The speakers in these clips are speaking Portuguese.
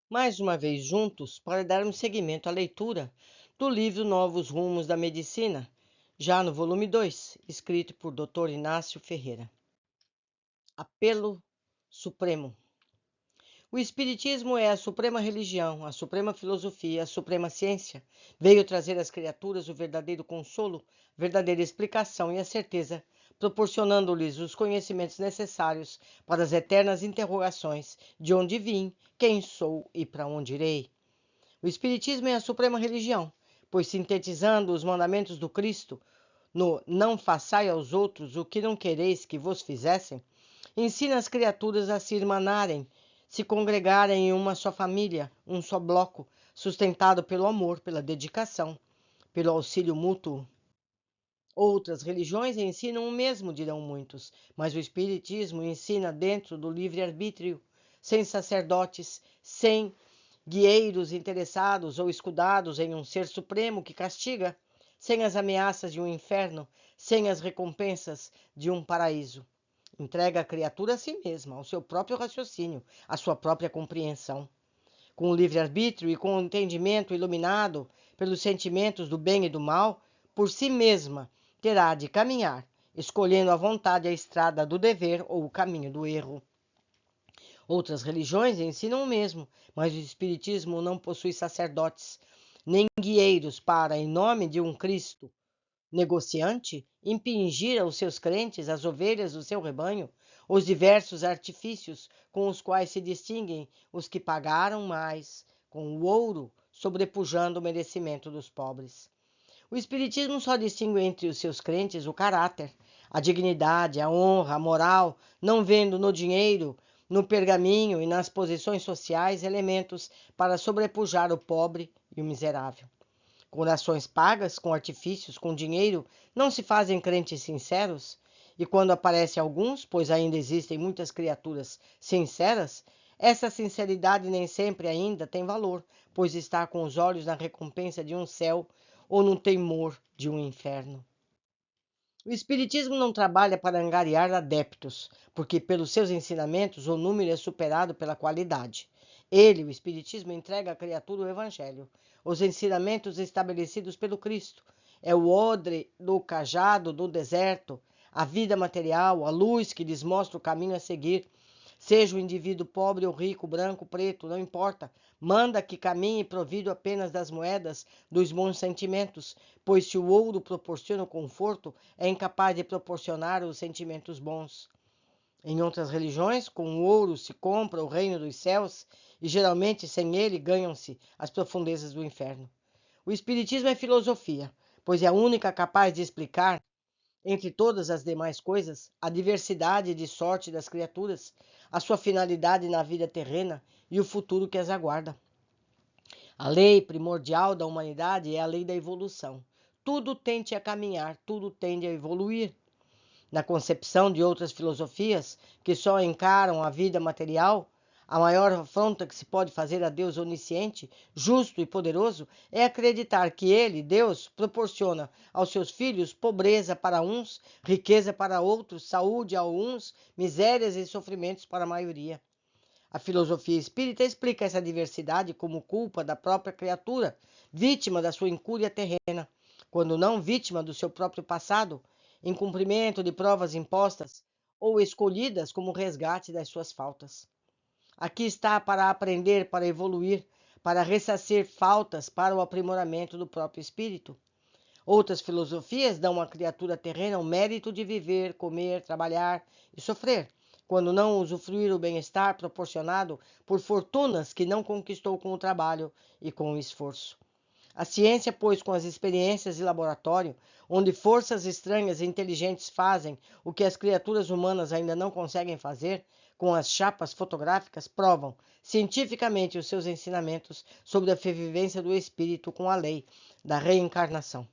mais uma vez juntos para darmos seguimento à leitura do livro Novos Rumos da Medicina, já no volume 2, escrito por Dr. Inácio Ferreira. Apelo Supremo. O Espiritismo é a suprema religião, a suprema filosofia, a suprema ciência. Veio trazer às criaturas o verdadeiro consolo, verdadeira explicação e a certeza, proporcionando-lhes os conhecimentos necessários para as eternas interrogações de onde vim, quem sou e para onde irei. O Espiritismo é a suprema religião, pois sintetizando os mandamentos do Cristo no não façai aos outros o que não quereis que vos fizessem, ensina as criaturas a se irmanarem, se congregarem em uma só família, um só bloco, sustentado pelo amor, pela dedicação, pelo auxílio mútuo. Outras religiões ensinam o mesmo, dirão muitos, mas o Espiritismo ensina dentro do livre-arbítrio, sem sacerdotes, sem guieiros interessados ou escudados em um ser supremo que castiga, sem as ameaças de um inferno, sem as recompensas de um paraíso. Entrega a criatura a si mesma, ao seu próprio raciocínio, à sua própria compreensão. Com o livre-arbítrio e com o entendimento iluminado pelos sentimentos do bem e do mal, por si mesma terá de caminhar, escolhendo à vontade a estrada do dever ou o caminho do erro. Outras religiões ensinam o mesmo, mas o Espiritismo não possui sacerdotes, nem guieiros para, em nome de um Cristo negociante, impingir aos seus crentes, as ovelhas do seu rebanho, os diversos artifícios com os quais se distinguem os que pagaram mais, com o ouro sobrepujando o merecimento dos pobres. O Espiritismo só distingue entre os seus crentes o caráter, a dignidade, a honra, a moral, não vendo no dinheiro, no pergaminho e nas posições sociais elementos para sobrepujar o pobre e o miserável. Com orações pagas, com artifícios, com dinheiro, não se fazem crentes sinceros? E quando aparecem alguns, pois ainda existem muitas criaturas sinceras, essa sinceridade nem sempre ainda tem valor, pois está com os olhos na recompensa de um céu ou no temor de um inferno. O Espiritismo não trabalha para angariar adeptos, porque pelos seus ensinamentos o número é superado pela qualidade. Ele, o Espiritismo, entrega à criatura o Evangelho, os ensinamentos estabelecidos pelo Cristo. É o odre do cajado do deserto, a vida material, a luz que lhes mostra o caminho a seguir. Seja o indivíduo pobre ou rico, branco, preto, não importa. Manda que caminhe provido apenas das moedas dos bons sentimentos, pois se o ouro proporciona o conforto, é incapaz de proporcionar os sentimentos bons. Em outras religiões, com o ouro se compra o reino dos céus e geralmente sem ele ganham-se as profundezas do inferno. O Espiritismo é filosofia, pois é a única capaz de explicar, entre todas as demais coisas, a diversidade de sorte das criaturas, a sua finalidade na vida terrena e o futuro que as aguarda. A lei primordial da humanidade é a lei da evolução. Tudo tende a caminhar, tudo tende a evoluir. Na concepção de outras filosofias, que só encaram a vida material, a maior afronta que se pode fazer a Deus onisciente, justo e poderoso é acreditar que Ele, Deus, proporciona aos seus filhos pobreza para uns, riqueza para outros, saúde a uns, misérias e sofrimentos para a maioria. A filosofia espírita explica essa diversidade como culpa da própria criatura, vítima da sua incúria terrena, quando não vítima do seu próprio passado, em cumprimento de provas impostas ou escolhidas como resgate das suas faltas. Aqui está para aprender, para evoluir, para ressarcir faltas para o aprimoramento do próprio espírito. Outras filosofias dão à criatura terrena o mérito de viver, comer, trabalhar e sofrer, quando não usufruir o bem-estar proporcionado por fortunas que não conquistou com o trabalho e com o esforço. A ciência, pois, com as experiências de laboratório, onde forças estranhas e inteligentes fazem o que as criaturas humanas ainda não conseguem fazer, com as chapas fotográficas, provam cientificamente os seus ensinamentos sobre a vivência do espírito com a lei da reencarnação.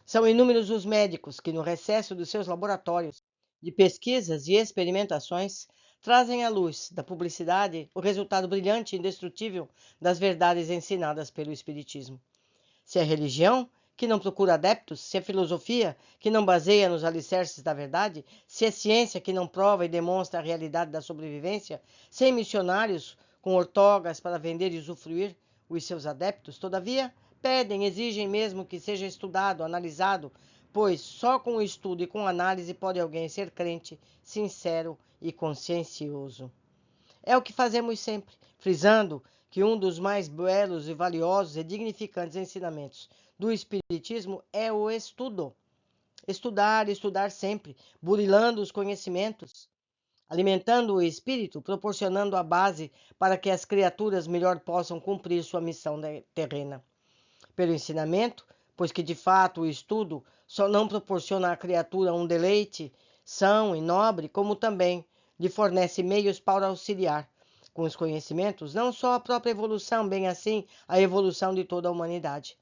São inúmeros os médicos que, no recesso dos seus laboratórios de pesquisas e experimentações, trazem à luz da publicidade o resultado brilhante e indestrutível das verdades ensinadas pelo Espiritismo. Se é religião, que não procura adeptos, se é filosofia, que não baseia nos alicerces da verdade, se é ciência, que não prova e demonstra a realidade da sobrevivência, sem missionários com ortogas para vender e usufruir, os seus adeptos, todavia, pedem, exigem mesmo que seja estudado, analisado, pois só com o estudo e com análise pode alguém ser crente, sincero e consciencioso. É o que fazemos sempre, frisando que um dos mais belos e valiosos e dignificantes ensinamentos do Espiritismo é o estudo. Estudar, estudar sempre, burilando os conhecimentos, alimentando o espírito, proporcionando a base para que as criaturas melhor possam cumprir sua missão terrena. Pelo ensinamento, pois que de fato o estudo só não proporciona à criatura um deleite são e nobre, como também lhe fornece meios para auxiliar com os conhecimentos não só a própria evolução, bem assim a evolução de toda a humanidade.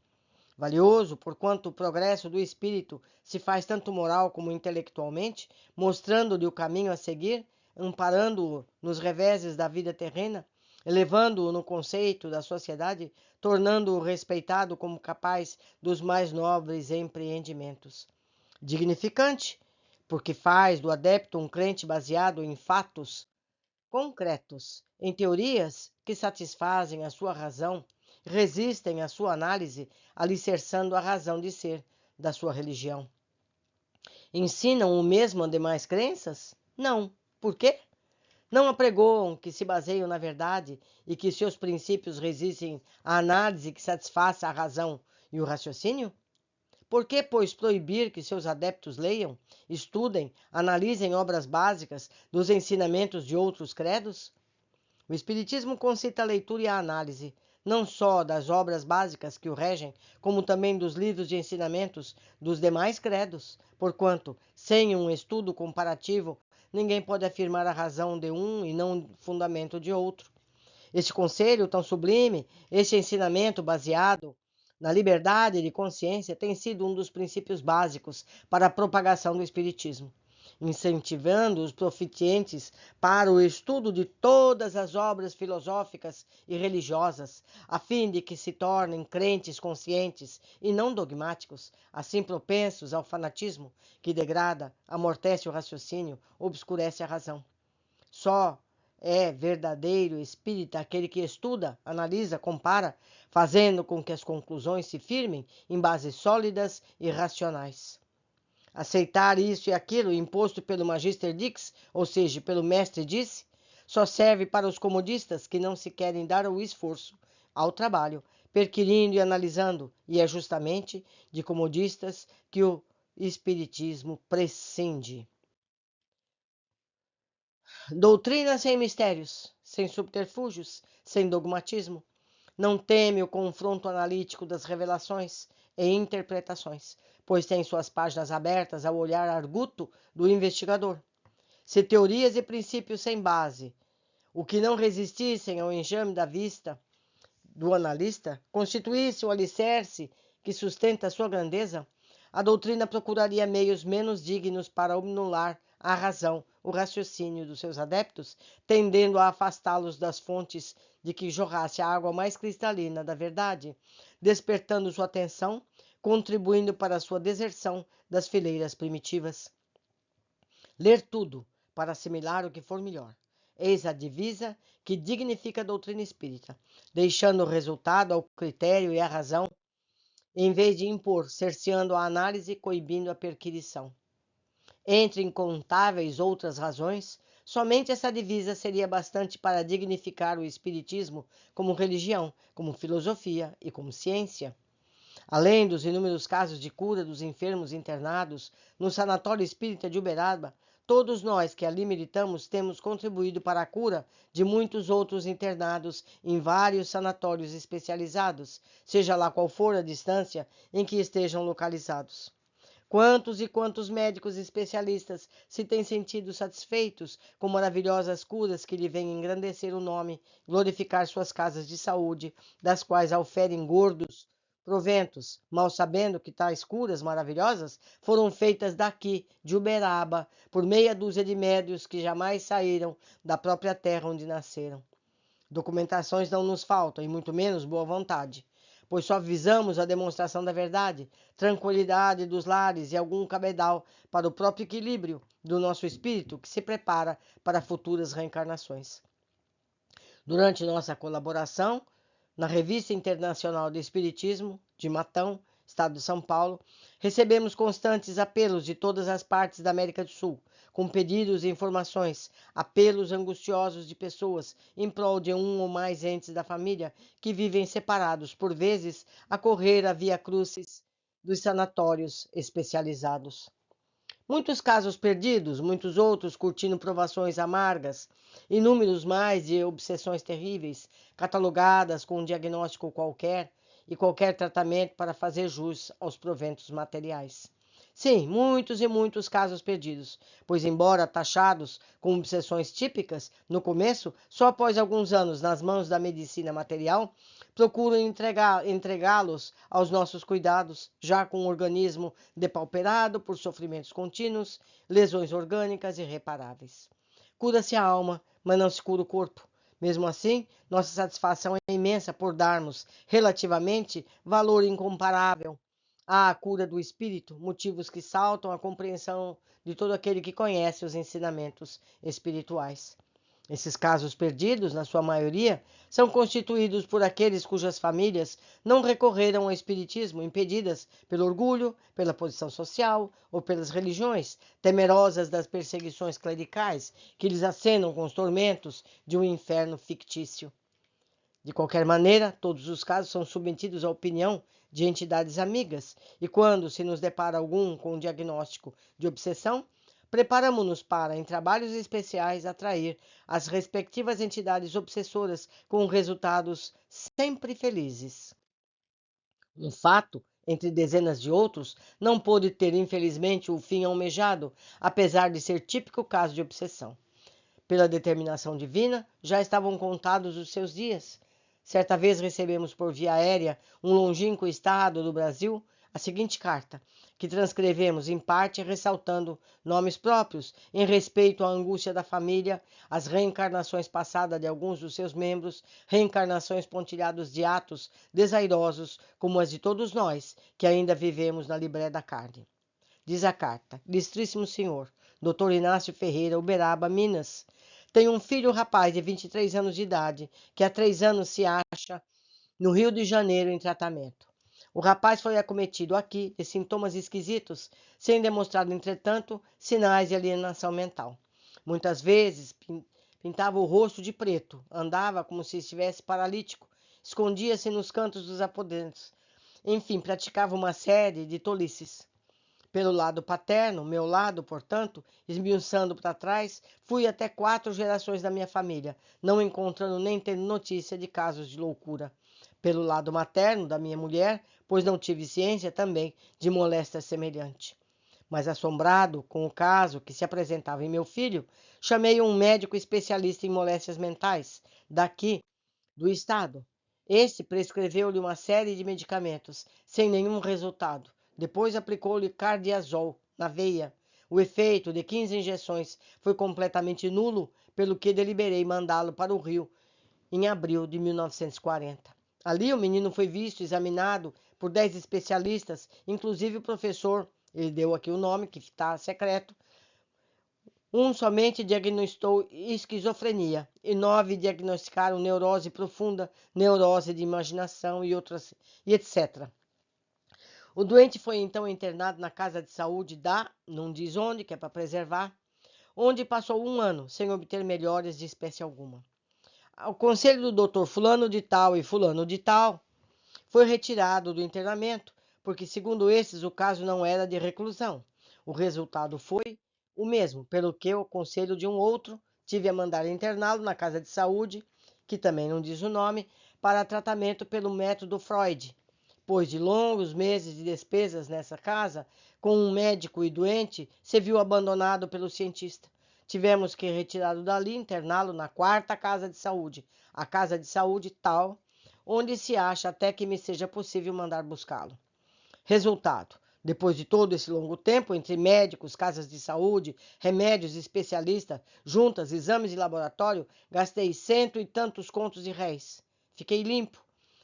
Valioso, porquanto o progresso do espírito se faz tanto moral como intelectualmente, mostrando-lhe o caminho a seguir, amparando-o nos reveses da vida terrena, elevando-o no conceito da sociedade, tornando-o respeitado como capaz dos mais nobres empreendimentos. Dignificante, porque faz do adepto um crente baseado em fatos concretos, em teorias que satisfazem a sua razão, resistem à sua análise, alicerçando a razão de ser da sua religião. Ensinam o mesmo a demais crenças? Não. Por quê? Não apregoam que se baseiam na verdade e que seus princípios resistem à análise que satisfaça a razão e o raciocínio? Por que, pois, proibir que seus adeptos leiam, estudem, analisem obras básicas dos ensinamentos de outros credos? O Espiritismo concita a leitura e a análise, não só das obras básicas que o regem, como também dos livros de ensinamentos dos demais credos, porquanto, sem um estudo comparativo, ninguém pode afirmar a razão de um e não o fundamento de outro. Este conselho tão sublime, este ensinamento baseado na liberdade de consciência, tem sido um dos princípios básicos para a propagação do Espiritismo, incentivando os profitientes para o estudo de todas as obras filosóficas e religiosas, a fim de que se tornem crentes conscientes e não dogmáticos, assim propensos ao fanatismo, que degrada, amortece o raciocínio, obscurece a razão. Só é verdadeiro espírita aquele que estuda, analisa, compara, fazendo com que as conclusões se firmem em bases sólidas e racionais. Aceitar isso e aquilo imposto pelo Magister Dix, ou seja, pelo mestre disse, só serve para os comodistas que não se querem dar ao esforço, ao trabalho, perquirindo e analisando, e é justamente de comodistas que o Espiritismo prescinde. Doutrina sem mistérios, sem subterfúgios, sem dogmatismo. Não teme o confronto analítico das revelações e interpretações, pois tem suas páginas abertas ao olhar arguto do investigador. Se teorias e princípios sem base, o que não resistissem ao enjame da vista do analista, constituísse o alicerce que sustenta sua grandeza, a doutrina procuraria meios menos dignos para anular a razão, o raciocínio dos seus adeptos, tendendo a afastá-los das fontes de que jorrasse a água mais cristalina da verdade, despertando sua atenção, contribuindo para a sua deserção das fileiras primitivas. Ler tudo para assimilar o que for melhor. Eis a divisa que dignifica a doutrina espírita, deixando o resultado ao critério e à razão, em vez de impor, cerceando a análise e coibindo a perquisição. Entre incontáveis outras razões, somente essa divisa seria bastante para dignificar o espiritismo como religião, como filosofia e como ciência. Além dos inúmeros casos de cura dos enfermos internados no Sanatório Espírita de Uberaba, todos nós que ali militamos temos contribuído para a cura de muitos outros internados em vários sanatórios especializados, seja lá qual for a distância em que estejam localizados. Quantos e quantos médicos especialistas se têm sentido satisfeitos com maravilhosas curas que lhe vêm engrandecer o nome, glorificar suas casas de saúde, das quais auferem gordos proventos, mal sabendo que tais curas maravilhosas foram feitas daqui, de Uberaba, por meia dúzia de médios que jamais saíram da própria terra onde nasceram. Documentações não nos faltam, e muito menos boa vontade, pois só visamos a demonstração da verdade, tranquilidade dos lares e algum cabedal para o próprio equilíbrio do nosso espírito que se prepara para futuras reencarnações. Durante nossa colaboração na Revista Internacional de Espiritismo, de Matão, Estado de São Paulo, recebemos constantes apelos de todas as partes da América do Sul, com pedidos e informações, apelos angustiosos de pessoas em prol de um ou mais entes da família que vivem separados, por vezes, a correr a via crucis dos sanatórios especializados. Muitos casos perdidos, muitos outros curtindo provações amargas, inúmeros mais de obsessões terríveis, catalogadas com um diagnóstico qualquer e qualquer tratamento para fazer jus aos proventos materiais. Sim, muitos e muitos casos perdidos, pois, embora taxados com obsessões típicas, no começo, só após alguns anos nas mãos da medicina material, procuram entregá-los aos nossos cuidados, já com o organismo depauperado por sofrimentos contínuos, lesões orgânicas irreparáveis. Cura-se a alma, mas não se cura o corpo. Mesmo assim, nossa satisfação é imensa por darmos, relativamente, valor incomparável à cura do espírito, motivos que saltam à compreensão de todo aquele que conhece os ensinamentos espirituais. Esses casos perdidos, na sua maioria, são constituídos por aqueles cujas famílias não recorreram ao espiritismo, impedidas pelo orgulho, pela posição social ou pelas religiões, temerosas das perseguições clericais que lhes acenam com os tormentos de um inferno fictício. De qualquer maneira, todos os casos são submetidos à opinião de entidades amigas, e quando se nos depara algum com um diagnóstico de obsessão, preparamo-nos para, em trabalhos especiais, atrair as respectivas entidades obsessoras com resultados sempre felizes. Um fato, entre dezenas de outros, não pôde ter, infelizmente, o fim almejado, apesar de ser típico caso de obsessão. Pela determinação divina, já estavam contados os seus dias. Certa vez recebemos por via aérea um longínquo estado do Brasil a seguinte carta, que transcrevemos em parte ressaltando nomes próprios em respeito à angústia da família, às reencarnações passadas de alguns dos seus membros, reencarnações pontilhadas de atos desairosos como as de todos nós que ainda vivemos na libré da carne. Diz a carta: Ilustríssimo Senhor, Dr. Inácio Ferreira, Uberaba, Minas. Tenho um filho rapaz de 23 anos de idade, que há 3 anos se acha no Rio de Janeiro em tratamento. O rapaz foi acometido aqui de sintomas esquisitos, sem demonstrar, entretanto, sinais de alienação mental. Muitas vezes pintava o rosto de preto, andava como se estivesse paralítico, escondia-se nos cantos dos aposentos. Enfim, praticava uma série de tolices. Pelo lado paterno, meu lado, portanto, esmiuçando para trás, fui até 4 gerações da minha família, não encontrando nem tendo notícia de casos de loucura. Pelo lado materno, da minha mulher, pois não tive ciência também de moléstia semelhante. Mas assombrado com o caso que se apresentava em meu filho, chamei um médico especialista em moléstias mentais, daqui, do estado. Este prescreveu-lhe uma série de medicamentos, sem nenhum resultado. Depois aplicou-lhe cardiazol na veia. O efeito de 15 injeções foi completamente nulo, pelo que deliberei mandá-lo para o Rio em abril de 1940. Ali o menino foi visto, examinado por 10 especialistas, inclusive o professor, ele deu aqui o nome, que está secreto. Um somente diagnosticou esquizofrenia e 9 diagnosticaram neurose profunda, neurose de imaginação e outras, e etc. O doente foi então internado na casa de saúde não diz onde, que é para preservar, onde passou 1 ano sem obter melhores de espécie alguma. O conselho do doutor fulano de tal e fulano de tal foi retirado do internamento, porque, segundo esses, o caso não era de reclusão. O resultado foi o mesmo, pelo que o conselho de um outro tive a mandar interná-lo na casa de saúde, que também não diz o nome, para tratamento pelo método Freud, pois de longos meses de despesas nessa casa, com um médico e doente, se viu abandonado pelo cientista. Tivemos que retirá-lo dali, interná-lo na 4ª casa de saúde, a casa de saúde tal, onde se acha até que me seja possível mandar buscá-lo. Resultado: depois de todo esse longo tempo, entre médicos, casas de saúde, remédios, especialistas, juntas, exames de laboratório, gastei 100 e tantos contos de réis. Fiquei limpo.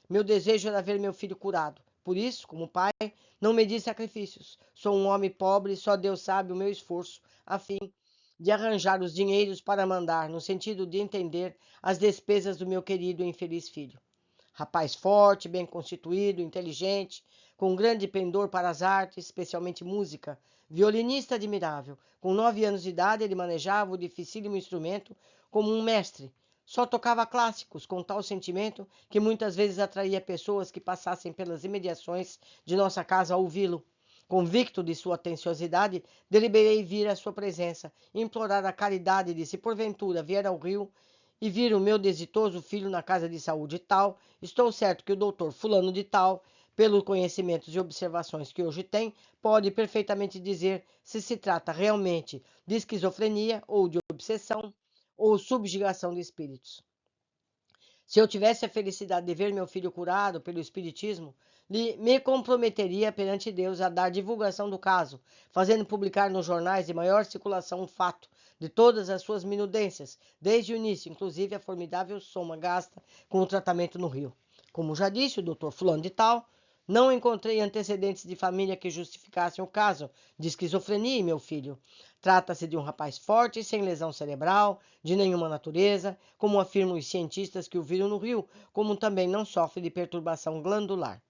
Meu desejo era ver meu filho curado. Por isso, como pai, não medi sacrifícios. Sou um homem pobre e só Deus sabe o meu esforço, a fim de arranjar os dinheiros para mandar, no sentido de entender as despesas do meu querido e infeliz filho. Rapaz forte, bem constituído, inteligente, com grande pendor para as artes, especialmente música, violinista admirável. Com 9 anos de idade, ele manejava o dificílimo instrumento como um mestre. Só tocava clássicos com tal sentimento que muitas vezes atraía pessoas que passassem pelas imediações de nossa casa a ouvi-lo. Convicto de sua atenciosidade, deliberei vir à sua presença, implorar a caridade de, se porventura vier ao Rio e vir o meu desditoso filho na casa de saúde tal, estou certo que o doutor fulano de tal, pelos conhecimentos e observações que hoje tem, pode perfeitamente dizer se trata realmente de esquizofrenia ou de obsessão ou subjugação de espíritos. Se eu tivesse a felicidade de ver meu filho curado pelo Espiritismo, me comprometeria perante Deus a dar divulgação do caso, fazendo publicar nos jornais de maior circulação o fato de todas as suas minudências, desde o início, inclusive a formidável soma gasta com o tratamento no Rio. Como já disse o doutor fulano de tal, não encontrei antecedentes de família que justificassem o caso de esquizofrenia em meu filho. Trata-se de um rapaz forte, sem lesão cerebral, de nenhuma natureza, como afirmam os cientistas que o viram no Rio, como também não sofre de perturbação glandular.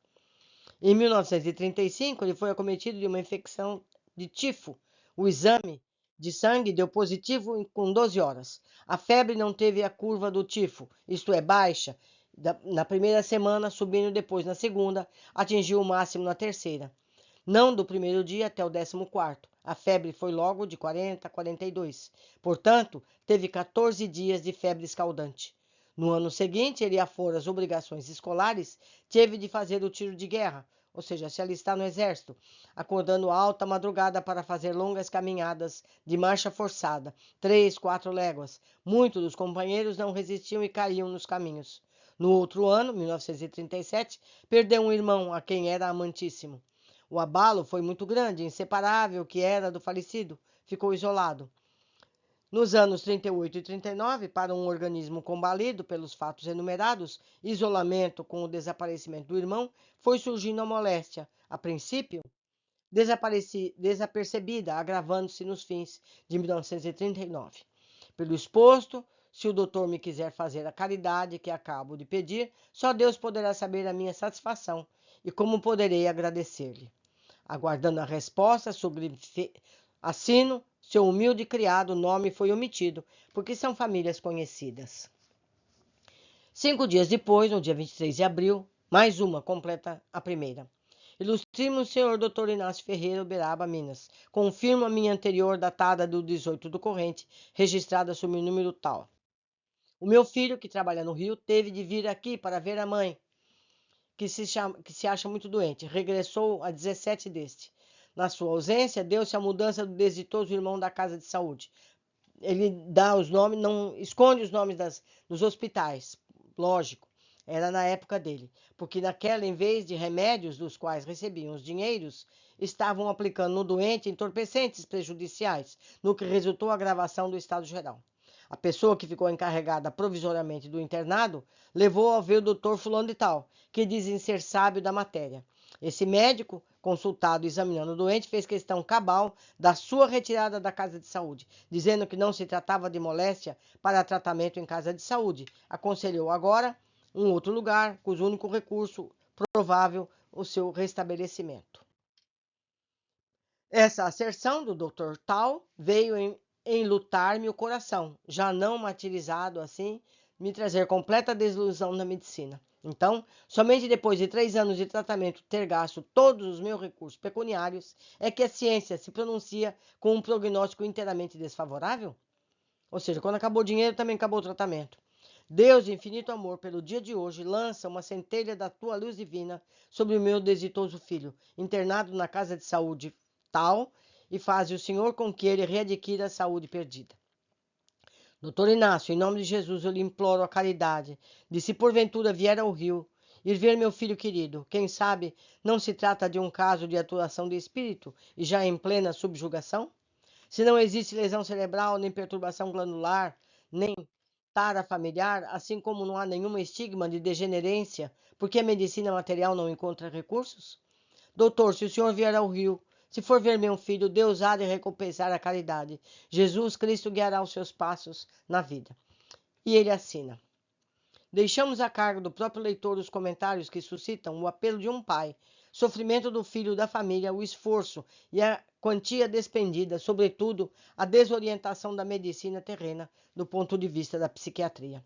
Em 1935, ele foi acometido de uma infecção de tifo. O exame de sangue deu positivo com 12 horas. A febre não teve a curva do tifo, isto é, baixa, na primeira semana, subindo depois na segunda, atingiu o máximo na terceira. Não do primeiro dia até o 14º. A febre foi logo de 40 a 42. Portanto, teve 14 dias de febre escaldante. No ano seguinte, ele afora as obrigações escolares, teve de fazer o tiro de guerra, ou seja, se alistar no exército, acordando alta madrugada para fazer longas caminhadas de marcha forçada, 3, 4 léguas. Muitos dos companheiros não resistiam e caíam nos caminhos. No outro ano, 1937, perdeu um irmão a quem era amantíssimo. O abalo foi muito grande, inseparável que era do falecido, ficou isolado. Nos anos 38 e 39, para um organismo combalido pelos fatos enumerados, isolamento com o desaparecimento do irmão, foi surgindo a moléstia, a princípio desapercebida, agravando-se nos fins de 1939. Pelo exposto, se o doutor me quiser fazer a caridade que acabo de pedir, só Deus poderá saber a minha satisfação e como poderei agradecer-lhe. Aguardando a resposta, assino, seu humilde criado, o nome foi omitido, porque são famílias conhecidas. 5 dias depois, no dia 23 de abril, mais uma completa a primeira. Ilustríssimo senhor Dr. Inácio Ferreira, Uberaba, Minas. Confirmo a minha anterior, datada do 18 do corrente, registrada sob o número tal. O meu filho, que trabalha no Rio, teve de vir aqui para ver a mãe, que se acha muito doente. Regressou a 17 deste. Na sua ausência, deu-se a mudança do desditoso irmão da casa de saúde. Ele dá os nomes, não esconde os nomes dos hospitais. Lógico, era na época dele. Porque naquela, em vez de remédios dos quais recebiam os dinheiros, estavam aplicando no doente entorpecentes prejudiciais, no que resultou a agravação do estado geral. A pessoa que ficou encarregada provisoriamente do internado levou a ver o doutor fulano de tal, que dizem ser sábio da matéria. Esse médico, consultado e examinando o doente, fez questão cabal da sua retirada da casa de saúde, dizendo que não se tratava de moléstia para tratamento em casa de saúde. Aconselhou agora um outro lugar, cujo único recurso provável o seu restabelecimento. Essa asserção do Dr. Tal veio enlutar-me o coração, já não martirizado assim, me trazer completa desilusão na medicina. Então, somente depois de 3 anos de tratamento ter gasto todos os meus recursos pecuniários, é que a ciência se pronuncia com um prognóstico inteiramente desfavorável? Ou seja, quando acabou o dinheiro, também acabou o tratamento. Deus, de infinito amor, pelo dia de hoje, lança uma centelha da tua luz divina sobre o meu desditoso filho, internado na casa de saúde tal, e faze o Senhor com que ele readquira a saúde perdida. Doutor Inácio, em nome de Jesus, eu lhe imploro a caridade de, se porventura vier ao Rio, ir ver meu filho querido. Quem sabe não se trata de um caso de atuação de espírito e já em plena subjugação? Se não existe lesão cerebral, nem perturbação glandular, nem tara familiar, assim como não há nenhum estigma de degenerência, porque a medicina material não encontra recursos? Doutor, se o senhor vier ao Rio, Se for ver meu filho, Deus há de recompensar a caridade. Jesus Cristo guiará os seus passos na vida. E ele assina. Deixamos a cargo do próprio leitor os comentários que suscitam o apelo de um pai, sofrimento do filho da família, o esforço e a quantia despendida, sobretudo a desorientação da medicina terrena do ponto de vista da psiquiatria.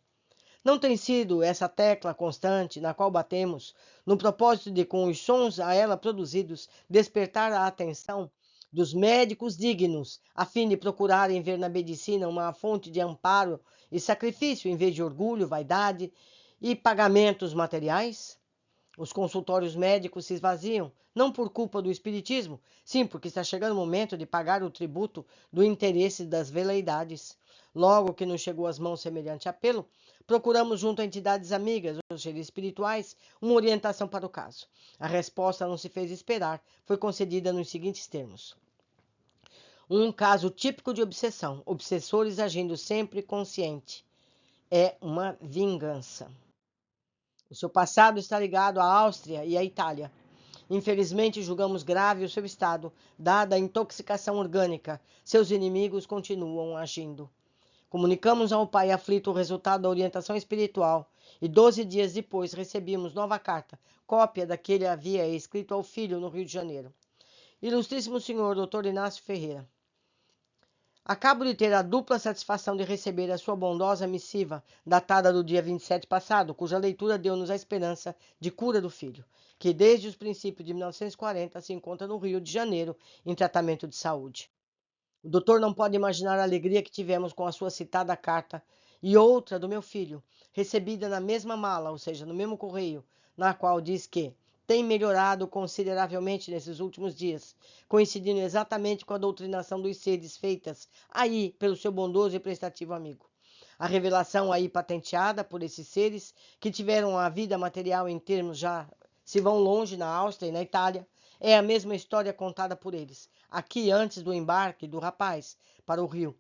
Não tem sido essa tecla constante na qual batemos, no propósito de, com os sons a ela produzidos, despertar a atenção dos médicos dignos, a fim de procurarem ver na medicina uma fonte de amparo e sacrifício em vez de orgulho, vaidade e pagamentos materiais? Os consultórios médicos se esvaziam, não por culpa do espiritismo, sim porque está chegando o momento de pagar o tributo do interesse das veleidades. Logo que nos chegou às mãos semelhante apelo, procuramos junto a entidades amigas, ou seja, espirituais, uma orientação para o caso. A resposta não se fez esperar, foi concedida nos seguintes termos. Um caso típico de obsessão, obsessores agindo sempre consciente. É uma vingança. O seu passado está ligado à Áustria e à Itália. Infelizmente, julgamos grave o seu estado, dada a intoxicação orgânica. Seus inimigos continuam agindo. Comunicamos ao pai aflito o resultado da orientação espiritual e 12 dias depois recebemos nova carta, cópia da que ele havia escrito ao filho no Rio de Janeiro. Ilustríssimo senhor Dr. Inácio Ferreira, acabo de ter a dupla satisfação de receber a sua bondosa missiva, datada do dia 27 passado, cuja leitura deu-nos a esperança de cura do filho, que desde os princípios de 1940 se encontra no Rio de Janeiro em tratamento de saúde. O doutor não pode imaginar a alegria que tivemos com a sua citada carta e outra do meu filho, recebida na mesma mala, ou seja, no mesmo correio, na qual diz que tem melhorado consideravelmente nesses últimos dias, coincidindo exatamente com a doutrinação dos seres feitas aí pelo seu bondoso e prestativo amigo. A revelação aí patenteada por esses seres, que tiveram a vida material em termos já se vão longe na Áustria e na Itália, é a mesma história contada por eles, aqui antes do embarque do rapaz para o Rio.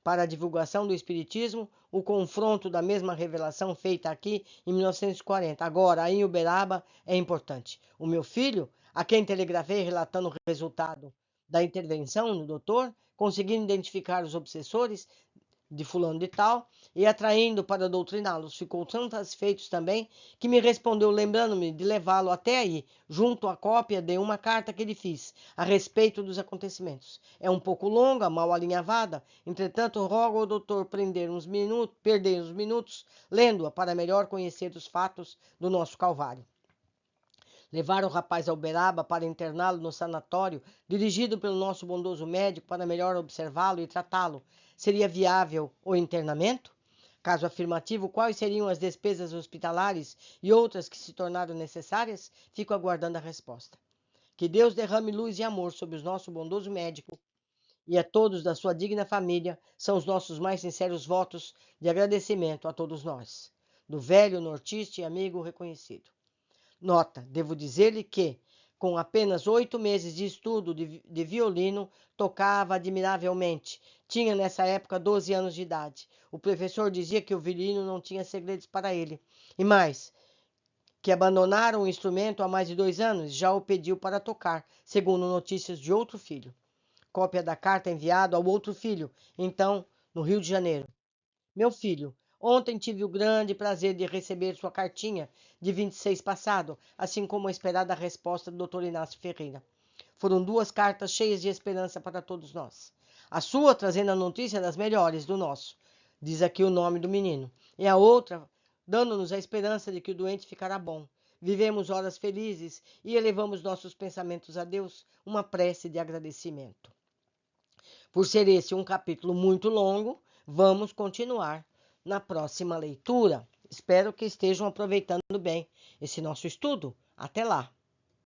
Para a divulgação do Espiritismo, o confronto da mesma revelação feita aqui em 1940, agora aí em Uberaba, é importante. O meu filho, a quem telegrafei relatando o resultado da intervenção no doutor, conseguindo identificar os obsessores de fulano de tal, e atraindo para doutriná-los, ficou tão satisfeito também, que me respondeu lembrando-me de levá-lo até aí, junto à cópia de uma carta que lhe fiz, a respeito dos acontecimentos. É um pouco longa, mal alinhavada, entretanto rogo ao doutor perder uns minutos, lendo-a para melhor conhecer os fatos do nosso calvário. Levar o rapaz a Uberaba para interná-lo no sanatório, dirigido pelo nosso bondoso médico para melhor observá-lo e tratá-lo. Seria viável o internamento? Caso afirmativo, quais seriam as despesas hospitalares e outras que se tornaram necessárias? Fico aguardando a resposta. Que Deus derrame luz e amor sobre o nosso bondoso médico e a todos da sua digna família, são os nossos mais sinceros votos de agradecimento a todos nós. Do velho nortista e amigo reconhecido. Nota, devo dizer-lhe que, com apenas 8 meses de estudo de violino, tocava admiravelmente. Tinha nessa época 12 anos de idade. O professor dizia que o violino não tinha segredos para ele. E mais, que abandonara o instrumento há mais de 2 anos, já o pediu para tocar, segundo notícias de outro filho. Cópia da carta enviada ao outro filho, então, no Rio de Janeiro. Meu filho, ontem tive o grande prazer de receber sua cartinha de 26 passado, assim como a esperada resposta do Dr. Inácio Ferreira. Foram 2 cartas cheias de esperança para todos nós. A sua trazendo a notícia das melhores do nosso, diz aqui o nome do menino, e a outra dando-nos a esperança de que o doente ficará bom. Vivemos horas felizes e elevamos nossos pensamentos a Deus, uma prece de agradecimento. Por ser esse um capítulo muito longo, vamos continuar na próxima leitura. Espero que estejam aproveitando bem esse nosso estudo. Até lá!